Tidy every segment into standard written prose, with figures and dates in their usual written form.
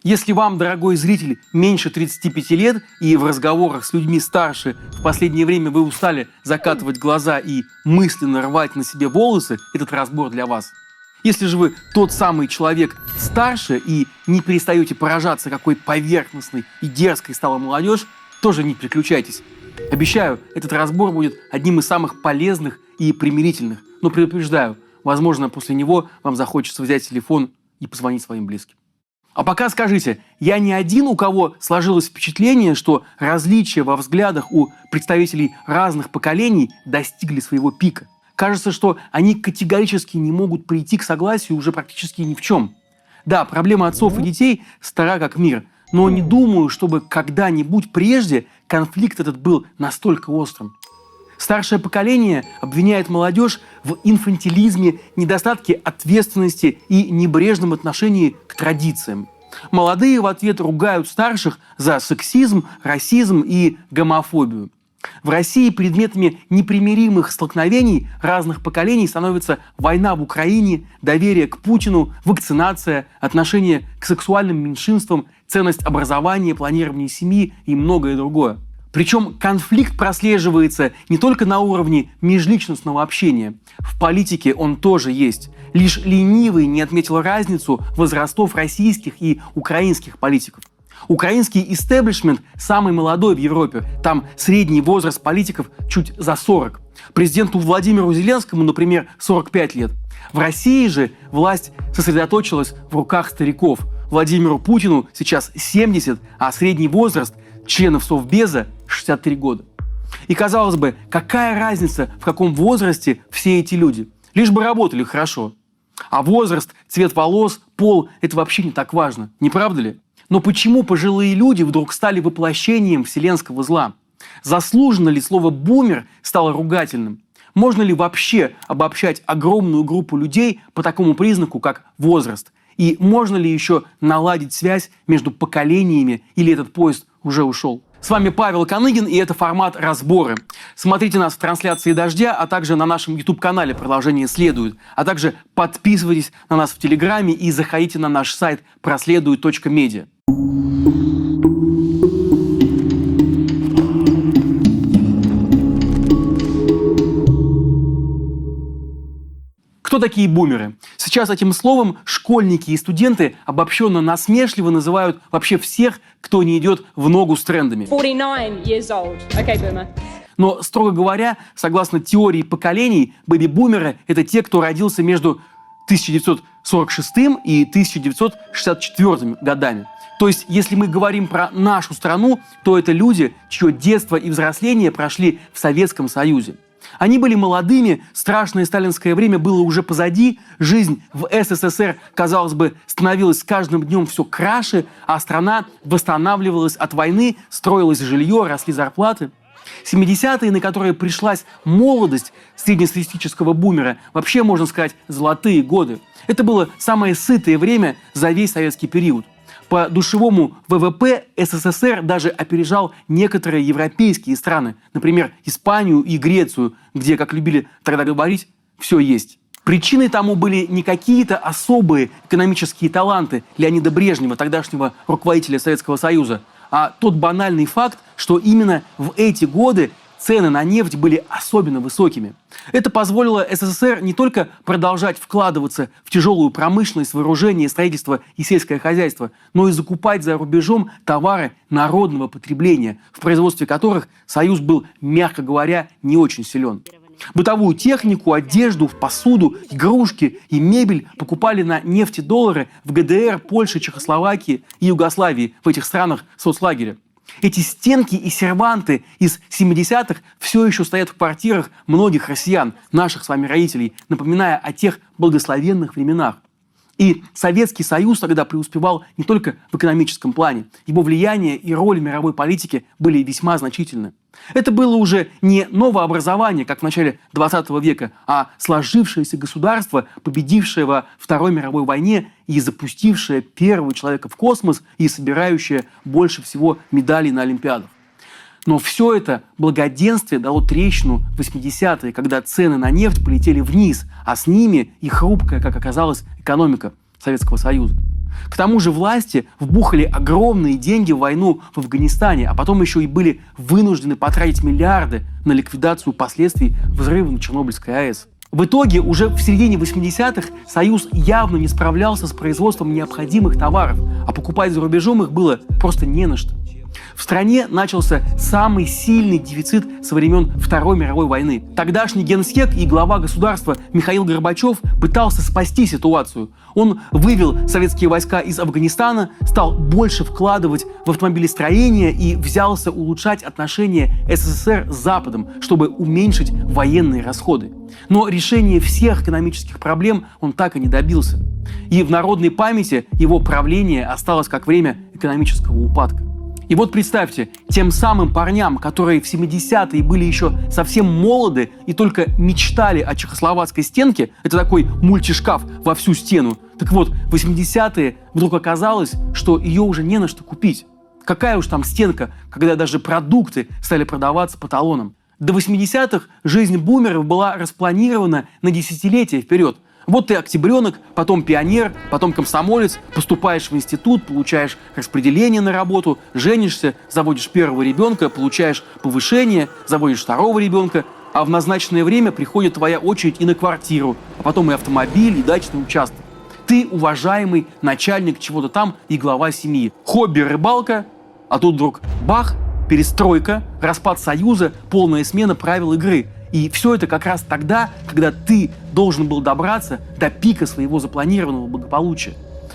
Если вам, дорогой зритель, меньше 35 лет и в разговорах с людьми старше в последнее время вы устали закатывать глаза и мысленно рвать на себе волосы, этот разбор для вас. Если же вы тот самый человек старше и не перестаете поражаться, какой поверхностной и дерзкой стала молодежь, тоже не переключайтесь. Обещаю, этот разбор будет одним из самых полезных и примирительных. Но предупреждаю, возможно, после него вам захочется взять телефон и позвонить своим близким. А пока скажите, я не один, у кого сложилось впечатление, что различия во взглядах у представителей разных поколений достигли своего пика. Кажется, что они категорически не могут прийти к согласию уже практически ни в чем. Да, проблема отцов и детей стара как мир, но не думаю, чтобы когда-нибудь прежде конфликт этот был настолько острым. Старшее поколение обвиняет молодежь в инфантилизме, недостатке ответственности и небрежном отношении к традициям. Молодые в ответ ругают старших за сексизм, расизм и гомофобию. В России предметами непримиримых столкновений разных поколений становятся война в Украине, доверие к Путину, вакцинация, отношение к сексуальным меньшинствам, ценность образования, планирование семьи и многое другое. Причем конфликт прослеживается не только на уровне межличностного общения. В политике он тоже есть. Лишь ленивый не отметил разницу возрастов российских и украинских политиков. Украинский истеблишмент самый молодой в Европе. Там средний возраст политиков чуть за 40. Президенту Владимиру Зеленскому, например, 45 лет. В России же власть сосредоточилась в руках стариков. Владимиру Путину сейчас 70, а средний возраст членов Совбеза 63 года. И казалось бы, какая разница, в каком возрасте все эти люди? Лишь бы работали хорошо. А возраст, цвет волос, пол – это вообще не так важно, не правда ли? Но почему пожилые люди вдруг стали воплощением вселенского зла? Заслуженно ли слово «бумер» стало ругательным? Можно ли вообще обобщать огромную группу людей по такому признаку, как возраст? И можно ли еще наладить связь между поколениями, или этот поезд уже ушел? С вами Павел Коныгин, и это формат «Разборы». Смотрите нас в трансляции «Дождя», а также на нашем YouTube-канале «Продолжение следует». А также подписывайтесь на нас в Телеграме и заходите на наш сайт проследует.медиа. Кто такие бумеры? Сейчас этим словом школьники и студенты обобщенно насмешливо называют вообще всех, кто не идет в ногу с трендами. 49 years old. Okay, boomer. Но, строго говоря, согласно теории поколений, бэби-бумеры – это те, кто родился между 1946 и 1964 годами. То есть, если мы говорим про нашу страну, то это люди, чье детство и взросление прошли в Советском Союзе. Они были молодыми, страшное сталинское время было уже позади, жизнь в СССР, казалось бы, становилась с каждым днем все краше, а страна восстанавливалась от войны, строилось жилье, росли зарплаты. 70-е, на которые пришлась молодость среднестатистического бумера, вообще, можно сказать, золотые годы. Это было самое сытое время за весь советский период. По душевому ВВП СССР даже опережал некоторые европейские страны, например, Испанию и Грецию, где, как любили тогда говорить, все есть. Причиной тому были не какие-то особые экономические таланты Леонида Брежнева, тогдашнего руководителя Советского Союза, а тот банальный факт, что именно в эти годы цены на нефть были особенно высокими. Это позволило СССР не только продолжать вкладываться в тяжелую промышленность, вооружение, строительство и сельское хозяйство, но и закупать за рубежом товары народного потребления, в производстве которых Союз был, мягко говоря, не очень силен. Бытовую технику, одежду, посуду, игрушки и мебель покупали на нефтедоллары в ГДР, Польше, Чехословакии и Югославии, в этих странах соцлагеря. Эти стенки и серванты из 70-х все еще стоят в квартирах многих россиян, наших с вами родителей, напоминая о тех благословенных временах. И Советский Союз тогда преуспевал не только в экономическом плане. Его влияние и роль в мировой политике были весьма значительны. Это было уже не новообразование, как в начале 20 века, а сложившееся государство, победившее во Второй мировой войне и запустившее первого человека в космос и собирающее больше всего медалей на Олимпиадах. Но все это благоденствие дало трещину в 80-е, когда цены на нефть полетели вниз, а с ними и хрупкая, как оказалось, экономика Советского Союза. К тому же власти вбухали огромные деньги в войну в Афганистане, а потом еще и были вынуждены потратить миллиарды на ликвидацию последствий взрыва на Чернобыльской АЭС. В итоге уже в середине 80-х Союз явно не справлялся с производством необходимых товаров, а покупать за рубежом их было просто не на что. В стране начался самый сильный дефицит со времен Второй мировой войны. Тогдашний генсек и глава государства Михаил Горбачев пытался спасти ситуацию. Он вывел советские войска из Афганистана, стал больше вкладывать в автомобилестроение и взялся улучшать отношения СССР с Западом, чтобы уменьшить военные расходы. Но решения всех экономических проблем он так и не добился. И в народной памяти его правление осталось как время экономического упадка. И вот представьте, тем самым парням, которые в 70-е были еще совсем молоды и только мечтали о чехословацкой стенке, это такой мультишкаф во всю стену, так вот, в 80-е вдруг оказалось, что ее уже не на что купить. Какая уж там стенка, когда даже продукты стали продаваться по талонам. До 80-х жизнь бумеров была распланирована на десятилетия вперед. Вот ты октябренок, потом пионер, потом комсомолец, поступаешь в институт, получаешь распределение на работу, женишься, заводишь первого ребенка, получаешь повышение, заводишь второго ребенка, а в назначенное время приходит твоя очередь и на квартиру, а потом и автомобиль, и дачный участок. Ты уважаемый начальник чего-то там и глава семьи. Хобби рыбалка, а тут вдруг бах, перестройка, распад Союза, полная смена правил игры. И все это как раз тогда, когда ты должен был добраться до пика своего запланированного благополучия.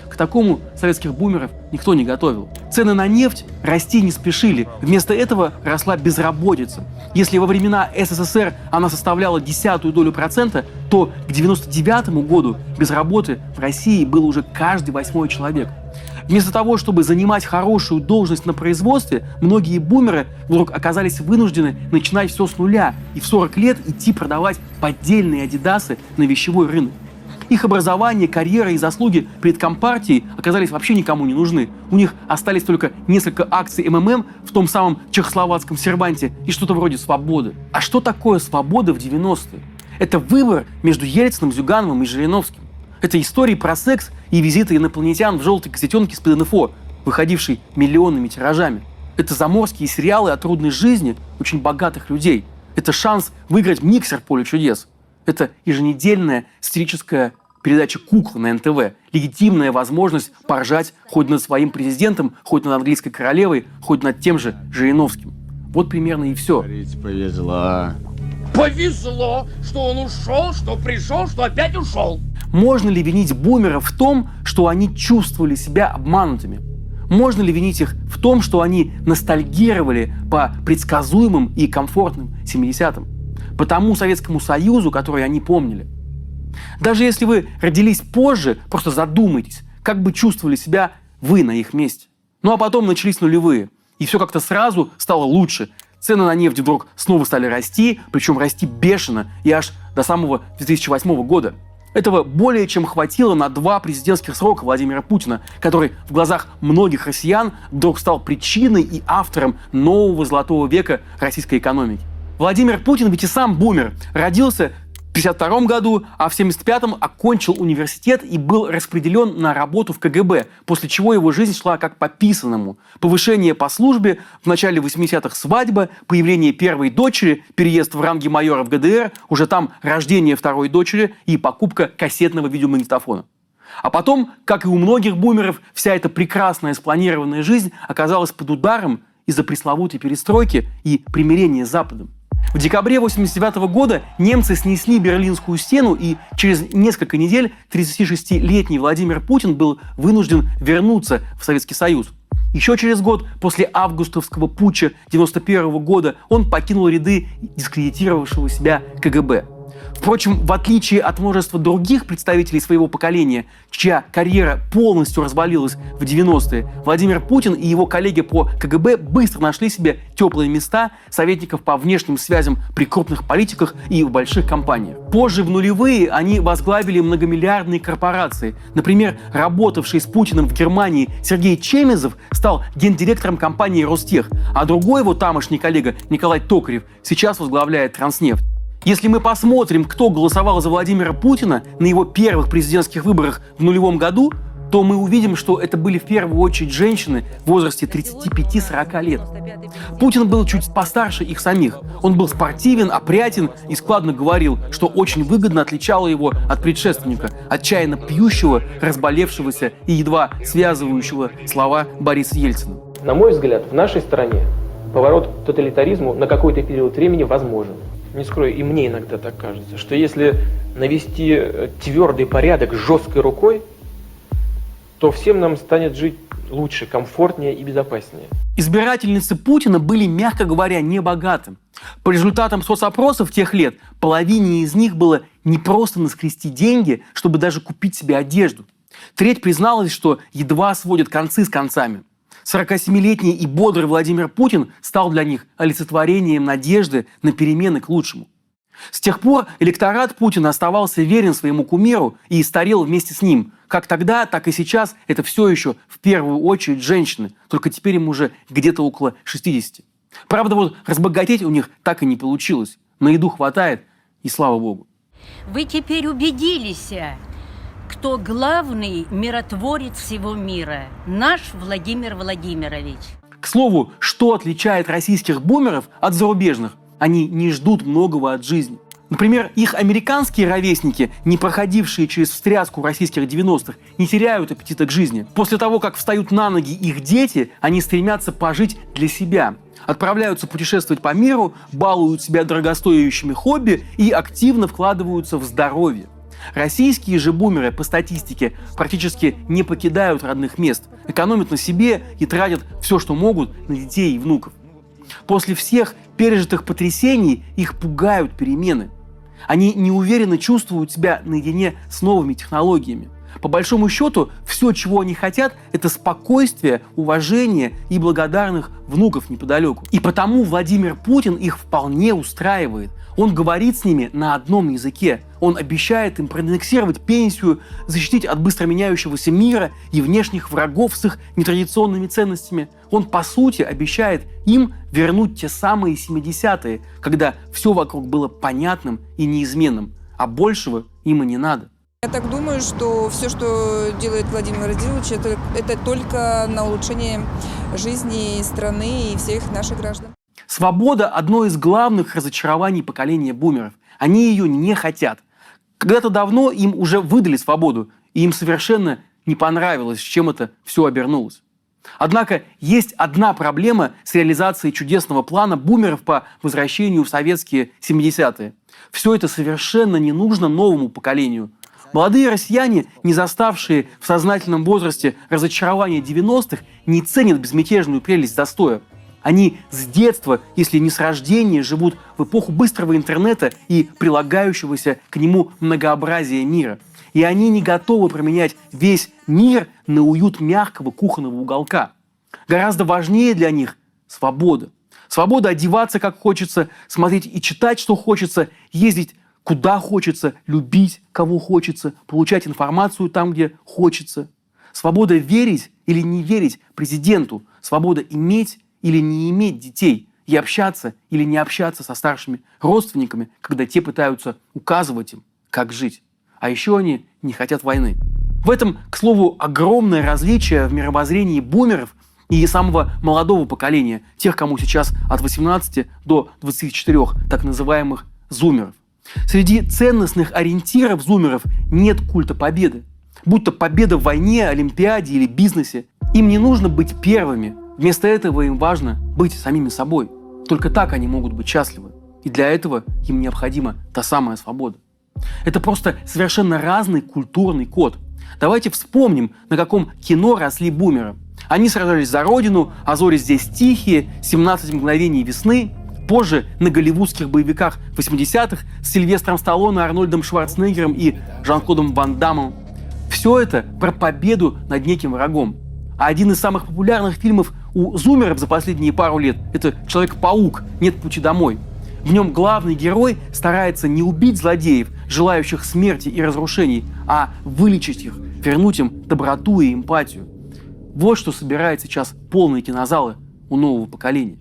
К такому советских бумеров никто не готовил. Цены на нефть расти не спешили. Вместо этого росла безработица. Если во времена СССР она составляла 0,1%, то к 1999 году без работы в России был уже каждый 8-й человек. Вместо того, чтобы занимать хорошую должность на производстве, многие бумеры вдруг оказались вынуждены начинать все с нуля и в 40 лет идти продавать поддельные адидасы на вещевой рынок. Их образование, карьера и заслуги перед Компартией оказались вообще никому не нужны. У них остались только несколько акций МММ в том самом чехословацком серванте и что-то вроде свободы. А что такое свобода в 90-е? Это выбор между Ельциным, Зюгановым и Жириновским. Это истории про секс и визиты инопланетян в желтой газетенке с ПДНФО, выходившей миллионными тиражами. Это заморские сериалы о трудной жизни очень богатых людей. Это шанс выиграть миксер «Поле чудес». Это еженедельная сатирическая передача «Кукла» на НТВ. Легитимная возможность поржать хоть над своим президентом, хоть над английской королевой, хоть над тем же Жириновским. Вот примерно и все. Повезло. Повезло, что он ушел, что пришел, что опять ушел. Можно ли винить бумеров в том, что они чувствовали себя обманутыми? Можно ли винить их в том, что они ностальгировали по предсказуемым и комфортным 70-м? По тому Советскому Союзу, который они помнили? Даже если вы родились позже, просто задумайтесь, как бы чувствовали себя вы на их месте. Ну а потом начались нулевые, и все как-то сразу стало лучше. Цены на нефть вдруг снова стали расти, причем расти бешено, и аж до самого 2008 года. Этого более чем хватило на 2 президентских срока Владимира Путина, который в глазах многих россиян вдруг стал причиной и автором нового золотого века российской экономики. Владимир Путин ведь и сам бумер. Родился в 1952 году, а в 1975 окончил университет и был распределен на работу в КГБ, после чего его жизнь шла как по писанному. Повышение по службе, в начале 80-х свадьба, появление первой дочери, переезд в ранге майора в ГДР, уже там рождение второй дочери и покупка кассетного видеомагнитофона. А потом, как и у многих бумеров, вся эта прекрасная спланированная жизнь оказалась под ударом из-за пресловутой перестройки и примирения с Западом. В декабре 1989 года немцы снесли Берлинскую стену, и через несколько недель 36-летний Владимир Путин был вынужден вернуться в Советский Союз. Еще через год, после августовского путча 1991 года, он покинул ряды дискредитировавшего себя КГБ. Впрочем, в отличие от множества других представителей своего поколения, чья карьера полностью развалилась в 90-е, Владимир Путин и его коллеги по КГБ быстро нашли себе теплые места советников по внешним связям при крупных политиках и в больших компаниях. Позже, в нулевые, они возглавили многомиллиардные корпорации. Например, работавший с Путиным в Германии Сергей Чемезов стал гендиректором компании «Ростех», а другой его тамошний коллега Николай Токарев сейчас возглавляет «Транснефть». Если мы посмотрим, кто голосовал за Владимира Путина на его первых президентских выборах в нулевом году, то мы увидим, что это были в первую очередь женщины в возрасте 35-40 лет. Путин был чуть постарше их самих. Он был спортивен, опрятен и складно говорил, что очень выгодно отличало его от предшественника, отчаянно пьющего, разболевшегося и едва связывающего слова Бориса Ельцина. На мой взгляд, в нашей стране поворот к тоталитаризму на какой-то период времени возможен. Не скрою, и мне иногда так кажется, что если навести твердый порядок жесткой рукой, то всем нам станет жить лучше, комфортнее и безопаснее. Избирательницы Путина были, мягко говоря, небогаты. По результатам соцопросов тех лет, половине из них было не просто наскрести деньги, чтобы даже купить себе одежду. Треть призналась, что едва сводят концы с концами. 47-летний и бодрый Владимир Путин стал для них олицетворением надежды на перемены к лучшему. С тех пор электорат Путина оставался верен своему кумиру и старел вместе с ним. Как тогда, так и сейчас это все еще в первую очередь женщины, только теперь им уже где-то около 60. Правда, вот разбогатеть у них так и не получилось. На еду хватает, и слава богу. Вы теперь убедились, кто главный миротворец всего мира? Наш Владимир Владимирович. К слову, что отличает российских бумеров от зарубежных? Они не ждут многого от жизни. Например, их американские ровесники, не проходившие через встряску российских 90-х, не теряют аппетита к жизни. После того, как встают на ноги их дети, они стремятся пожить для себя. Отправляются путешествовать по миру, балуют себя дорогостоящими хобби и активно вкладываются в здоровье. Российские же бумеры, по статистике, практически не покидают родных мест, экономят на себе и тратят все, что могут, на детей и внуков. После всех пережитых потрясений их пугают перемены. Они неуверенно чувствуют себя наедине с новыми технологиями. По большому счету, все, чего они хотят, это спокойствие, уважение и благодарных внуков неподалеку. И потому Владимир Путин их вполне устраивает. Он говорит с ними на одном языке. Он обещает им проиндексировать пенсию, защитить от быстро меняющегося мира и внешних врагов с их нетрадиционными ценностями. Он, по сути, обещает им вернуть те самые 70-е, когда все вокруг было понятным и неизменным, а большего им и не надо. Я так думаю, что все, что делает Владимир Владимирович, это только на улучшение жизни страны и всех наших граждан. Свобода – одно из главных разочарований поколения бумеров. Они ее не хотят. Когда-то давно им уже выдали свободу, и им совершенно не понравилось, с чем это все обернулось. Однако есть одна проблема с реализацией чудесного плана бумеров по возвращению в советские 70-е. Все это совершенно не нужно новому поколению. Молодые россияне, не заставшие в сознательном возрасте разочарования 90-х, не ценят безмятежную прелесть застоя. Они с детства, если не с рождения, живут в эпоху быстрого интернета и прилагающегося к нему многообразия мира. И они не готовы променять весь мир на уют мягкого кухонного уголка. Гораздо важнее для них свобода. Свобода одеваться как хочется, смотреть и читать, что хочется, ездить куда хочется, любить кого хочется, получать информацию там, где хочется. Свобода верить или не верить президенту. Свобода иметь или не иметь детей. И общаться или не общаться со старшими родственниками, когда те пытаются указывать им, как жить. А еще они не хотят войны. В этом, к слову, огромное различие в мировоззрении бумеров и самого молодого поколения, тех, кому сейчас от 18 до 24, так называемых зумеров. Среди ценностных ориентиров зумеров нет культа победы. Будь то победа в войне, олимпиаде или бизнесе. Им не нужно быть первыми. Вместо этого им важно быть самими собой. Только так они могут быть счастливы. И для этого им необходима та самая свобода. Это просто совершенно разный культурный код. Давайте вспомним, на каком кино росли бумеры. Они сражались за родину, а зори здесь тихие, 17 мгновений весны. Позже на голливудских боевиках 80-х с Сильвестром Сталлоне, Арнольдом Шварценеггером и Жан-Клодом Ван Даммом. Все это про победу над неким врагом. А один из самых популярных фильмов у зумеров за последние пару лет – это «Человек-паук. Нет пути домой». В нем главный герой старается не убить злодеев, желающих смерти и разрушений, а вылечить их, вернуть им доброту и эмпатию. Вот что собирает сейчас полные кинозалы у нового поколения.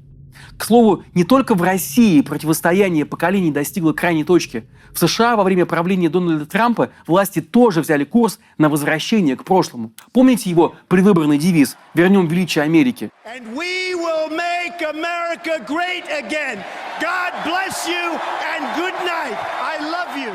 К слову, не только в России противостояние поколений достигло крайней точки. В США во время правления Дональда Трампа власти тоже взяли курс на возвращение к прошлому. Помните его предвыборный девиз «Вернем величие Америки»? And we will make America great again. God bless you and good night. I love you.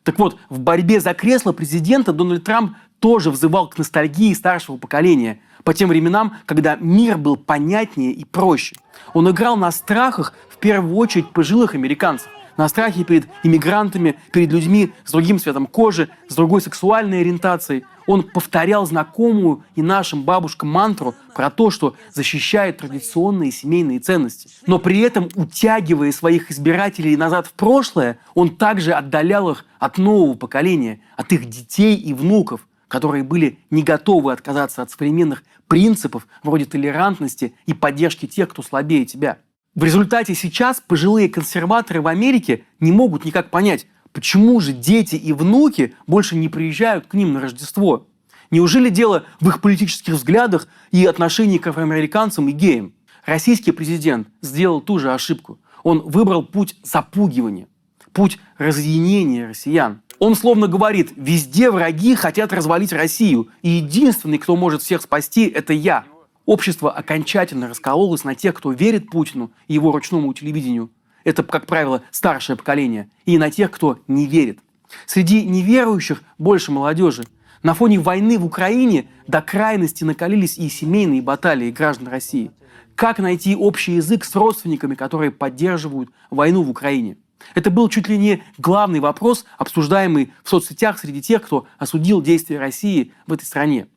Так вот, в борьбе за кресло президента Дональд Трамп тоже взывал к ностальгии старшего поколения, по тем временам, когда мир был понятнее и проще. Он играл на страхах, в первую очередь, пожилых американцев. На страхе перед иммигрантами, перед людьми с другим цветом кожи, с другой сексуальной ориентацией. Он повторял знакомую и нашим бабушкам мантру про то, что защищает традиционные семейные ценности. Но при этом, утягивая своих избирателей назад в прошлое, он также отдалял их от нового поколения, от их детей и внуков, которые были не готовы отказаться от современных принципов вроде толерантности и поддержки тех, кто слабее тебя. В результате сейчас пожилые консерваторы в Америке не могут никак понять, почему же дети и внуки больше не приезжают к ним на Рождество. Неужели дело в их политических взглядах и отношении к афроамериканцам и геям? Российский президент сделал ту же ошибку. Он выбрал путь запугивания, путь разъединения россиян. Он словно говорит: везде враги хотят развалить Россию, и единственный, кто может всех спасти, это я. Общество окончательно раскололось на тех, кто верит Путину и его ручному телевидению. Это, как правило, старшее поколение. И на тех, кто не верит. Среди неверующих больше молодежи. На фоне войны в Украине до крайности накалились и семейные баталии граждан России. Как найти общий язык с родственниками, которые поддерживают войну в Украине? Это был чуть ли не главный вопрос, обсуждаемый в соцсетях среди тех, кто осудил действия России в этой стране.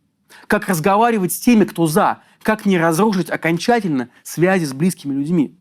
Как разговаривать с теми, кто за? Как не разрушить окончательно связи с близкими людьми?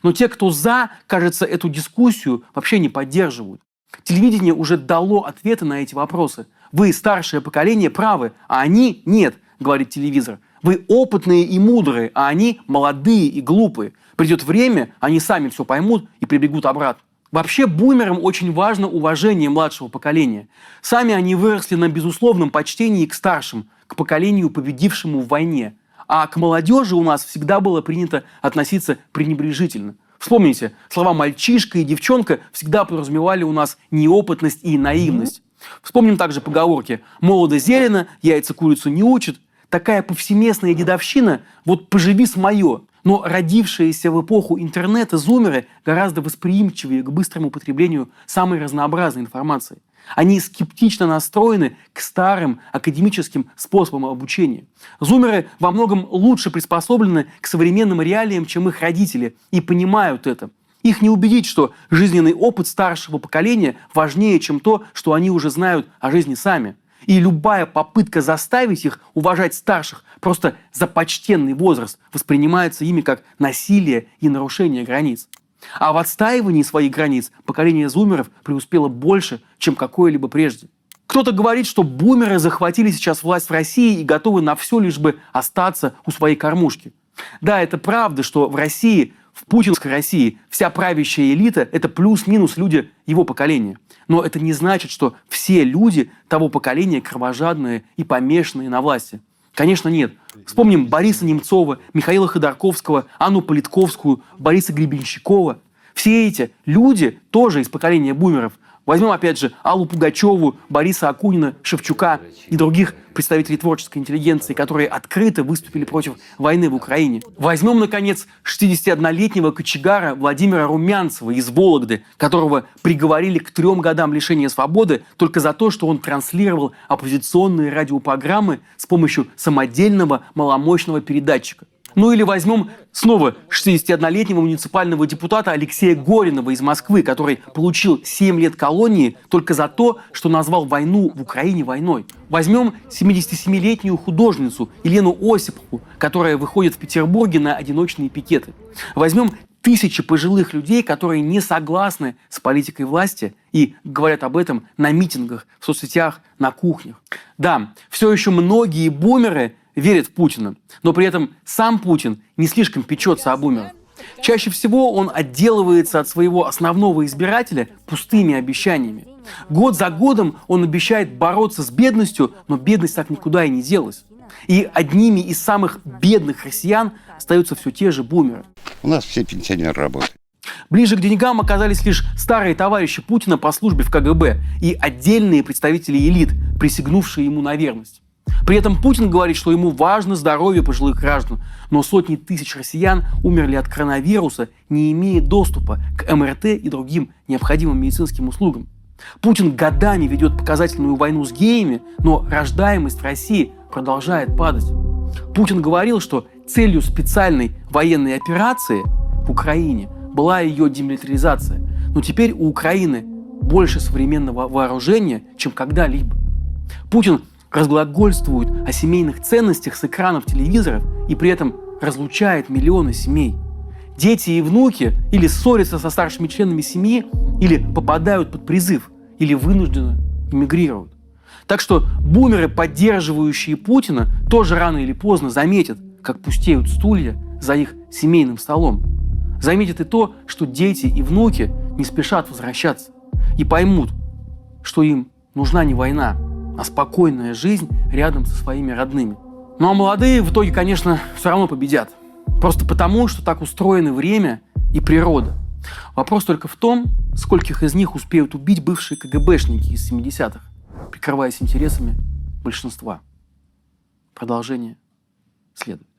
Но те, кто за, кажется, эту дискуссию вообще не поддерживают. Телевидение уже дало ответы на эти вопросы. Вы, старшее поколение, правы, а они нет, говорит телевизор. Вы опытные и мудрые, а они молодые и глупые. Придет время, они сами все поймут и прибегут обратно. Вообще, бумерам очень важно уважение младшего поколения. Сами они выросли на безусловном почтении к старшим, к поколению, победившему в войне. А к молодежи у нас всегда было принято относиться пренебрежительно. Вспомните, слова «мальчишка» и «девчонка» всегда подразумевали у нас неопытность и наивность. Вспомним также поговорки «молодо-зелено, яйца курицу не учат». Такая повсеместная дедовщина «вот поживи с моё». Но родившиеся в эпоху интернета зумеры гораздо восприимчивее к быстрому употреблению самой разнообразной информации. Они скептично настроены к старым академическим способам обучения. Зумеры во многом лучше приспособлены к современным реалиям, чем их родители, и понимают это. Их не убедить, что жизненный опыт старшего поколения важнее, чем то, что они уже знают о жизни сами. И любая попытка заставить их уважать старших просто за почтенный возраст воспринимается ими как насилие и нарушение границ. А в отстаивании своих границ поколение зумеров преуспело больше, чем какое-либо прежде. Кто-то говорит, что бумеры захватили сейчас власть в России и готовы на все, лишь бы остаться у своей кормушки. Да, это правда, что в России, в путинской России, вся правящая элита – это плюс-минус люди его поколения. Но это не значит, что все люди того поколения кровожадные и помешанные на власти. Конечно, нет. Вспомним Бориса Немцова, Михаила Ходорковского, Анну Политковскую, Бориса Гребенщикова. Все эти люди тоже из поколения бумеров. Возьмем, опять же, Аллу Пугачеву, Бориса Акунина, Шевчука и других представителей творческой интеллигенции, которые открыто выступили против войны в Украине. Возьмем, наконец, 61-летнего кочегара Владимира Румянцева из Вологды, которого приговорили к 3 годам лишения свободы только за то, что он транслировал оппозиционные радиопрограммы с помощью самодельного маломощного передатчика. Ну или возьмем снова 61-летнего муниципального депутата Алексея Горинова из Москвы, который получил 7 лет колонии только за то, что назвал войну в Украине войной. Возьмем 77-летнюю художницу Елену Осипову, которая выходит в Петербурге на одиночные пикеты. Возьмем тысячи пожилых людей, которые не согласны с политикой власти и говорят об этом на митингах, в соцсетях, на кухнях. Да, все еще многие бумеры верит в Путина, но при этом сам Путин не слишком печется о бумерах. Чаще всего он отделывается от своего основного избирателя пустыми обещаниями. Год за годом он обещает бороться с бедностью, но бедность так никуда и не делась. И одними из самых бедных россиян остаются все те же бумеры. У нас все пенсионеры работают. Ближе к деньгам оказались лишь старые товарищи Путина по службе в КГБ и отдельные представители элит, присягнувшие ему на верность. При этом Путин говорит, что ему важно здоровье пожилых граждан, но сотни тысяч россиян умерли от коронавируса, не имея доступа к МРТ и другим необходимым медицинским услугам. Путин годами ведет показательную войну с геями, но рождаемость в России продолжает падать. Путин говорил, что целью специальной военной операции в Украине была ее демилитаризация. Но теперь у Украины больше современного вооружения, чем когда-либо. Путин разглагольствует о семейных ценностях с экранов телевизоров и при этом разлучает миллионы семей. Дети и внуки или ссорятся со старшими членами семьи, или попадают под призыв, или вынужденно эмигрируют. Так что бумеры, поддерживающие Путина, тоже рано или поздно заметят, как пустеют стулья за их семейным столом. Заметят и то, что дети и внуки не спешат возвращаться. И поймут, что им нужна не война, а спокойная жизнь рядом со своими родными. Ну а молодые в итоге, конечно, все равно победят. Просто потому, что так устроены время и природа. Вопрос только в том, скольких из них успеют убить бывшие КГБшники из 70-х, прикрываясь интересами большинства. Продолжение следует.